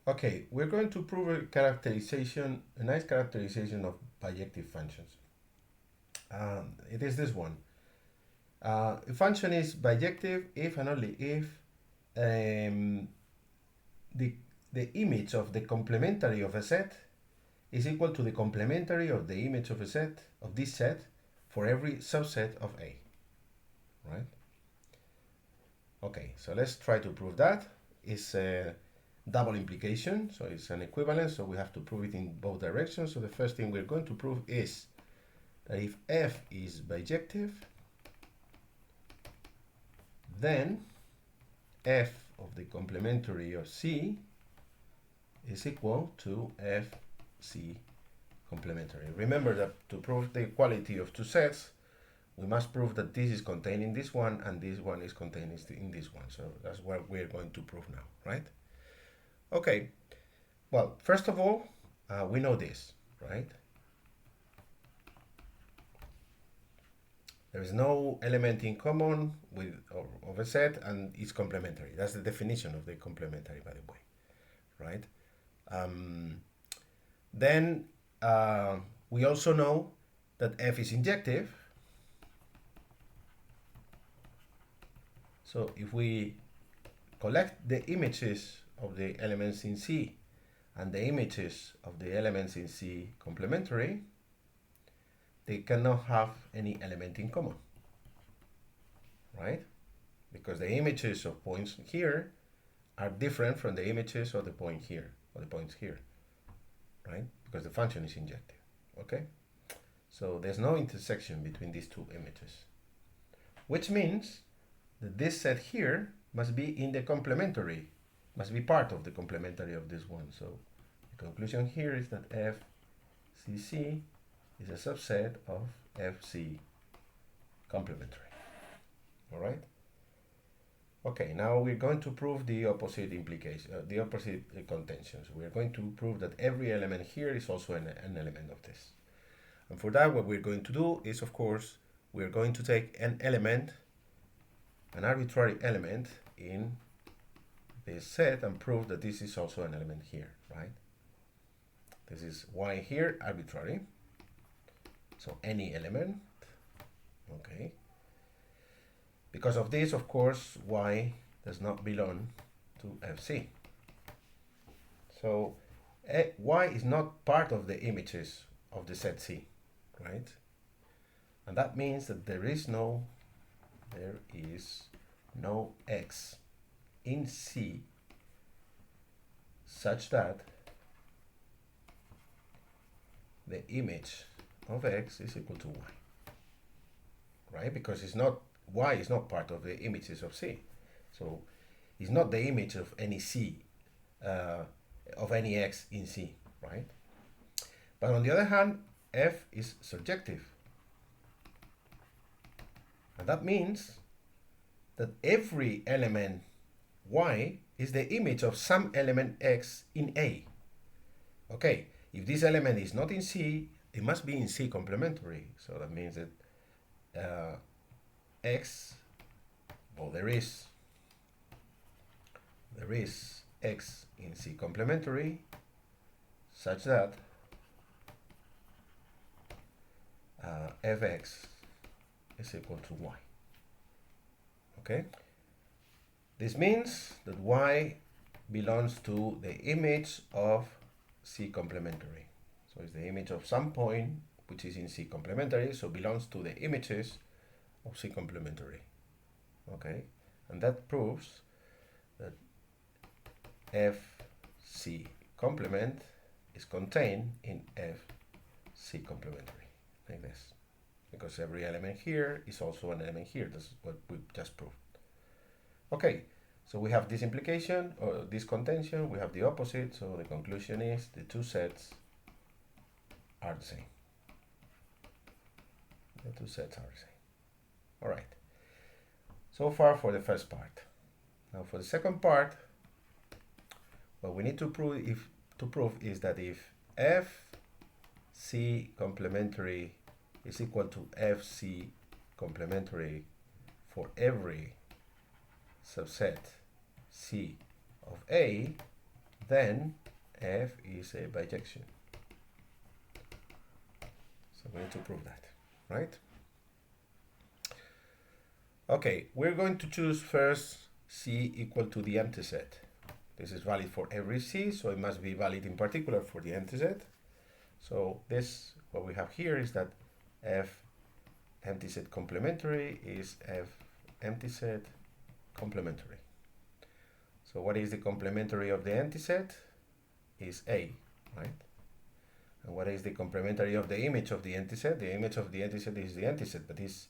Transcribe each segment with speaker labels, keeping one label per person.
Speaker 1: Okay, we're going to prove a nice characterization of bijective functions. It is this one. A function is bijective if and only if um, the, the image of the complementary of a set is equal to the complementary of the image of a set, of this set, for every subset of A, right? Okay, so let's try to prove that. It's a double implication, so it's an equivalence, so we have to prove it in both directions. So the first thing we're going to prove is that if F is bijective, then F of the complementary of C is equal to FC complementary. Remember that to prove the equality of two sets, we must prove that this is contained in this one and this one is contained in this one. So that's what we're going to prove now, right? Okay, well, first of all, we know this, right? There is no element in common with of a set and it's complementary. That's the definition of the complementary, by the way, right? Um, then we also know that F is injective. So if we collect the images of the elements in C and the images of the elements in C complementary, they cannot have any element in common, right? Because the images of points here are different from the images of the point here, or the points here, right? Because the function is injective, okay? So there's no intersection between these two images, which means that this set here must be in the complementary, must be part of the complementary of this one. So the conclusion here is that FCC is a subset of FC complementary. All right. Okay, now we're going to prove the opposite implication, the opposite contentions. We're going to prove that every element here is also an element of this. And for that, what we're going to do is, of course, we're going to take an element, an arbitrary element in this set and prove that this is also an element here, right? This is y here, arbitrary. So any element, okay. Because of this, of course, y does not belong to FC. So y is not part of the images of the set C, right? And that means that there is no x in C such that the image of x is equal to y, right? Because it's not, y is not part of the images of C. So it's not the image of any C, of any x in C, right? But on the other hand, f is surjective. And that means that every element y is the image of some element x in A. Okay, if this element is not in C, it must be in C complementary. So that means that x, well, there is x in C complementary such that fx is equal to y. Okay, this means that y belongs to the image of C complementary. So it's the image of some point which is in C complementary, so belongs to the images of C complementary. Okay, and that proves that FC complement is contained in FC complementary, like this. Because every element here is also an element here. That's what we just proved. Okay, so we have this implication, or this contention, we have the opposite, so the conclusion is the two sets are the same. The two sets are the same. All right. So far for the first part. Now for the second part, what we need to prove is that if FC complementary is equal to FC complementary for every subset C of A, then f is a bijection. So we need to prove that, right? Okay, we're going to choose first C equal to the empty set. This is valid for every C, so it must be valid in particular for the empty set. So this, what we have here is that F empty set complementary is F empty set complementary. So what is the complementary of the empty set? Is A, right? And what is the complementary of the image of the empty set? The image of the empty set is the empty set, but is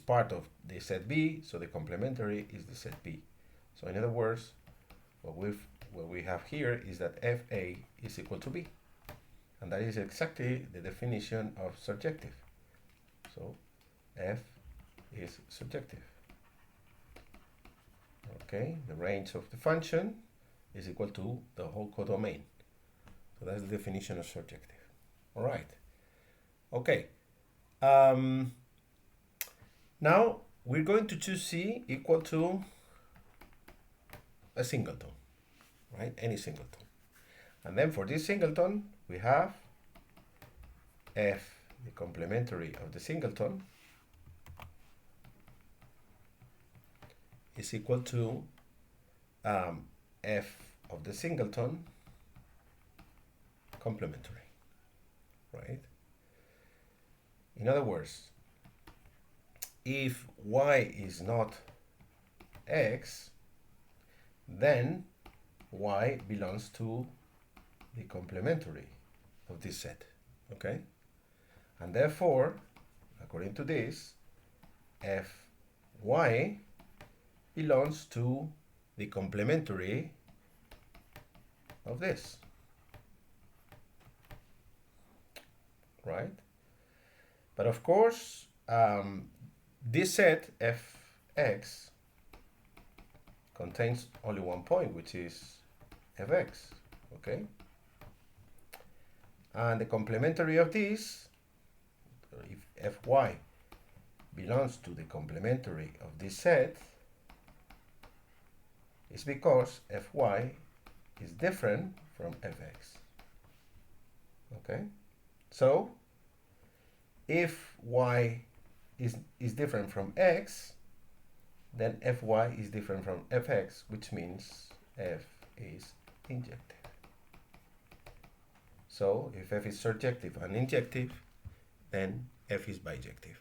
Speaker 1: part of the set B, so the complementary is the set B. So in other words, what we have here is that FA is equal to B. And that is exactly the definition of surjective. So F is surjective. Okay, the range of the function is equal to the whole codomain. So that's the definition of surjective. All right. Okay. Now we're going to choose C equal to a singleton, right? Any singleton. And then for this singleton, we have F, the complementary of the singleton, is equal to F of the singleton complementary, right? In other words, if y is not x, then y belongs to the complementary of this set, okay? And therefore, according to this, Fy belongs to the complementary of this, right? But of course, this set Fx contains only one point, which is Fx, okay? And the complementary of this, if Fy belongs to the complementary of this set, is because Fy is different from Fx, okay? So, if y is different from x, then Fy is different from Fx, which means F is injective. So if F is surjective and injective, then F is bijective.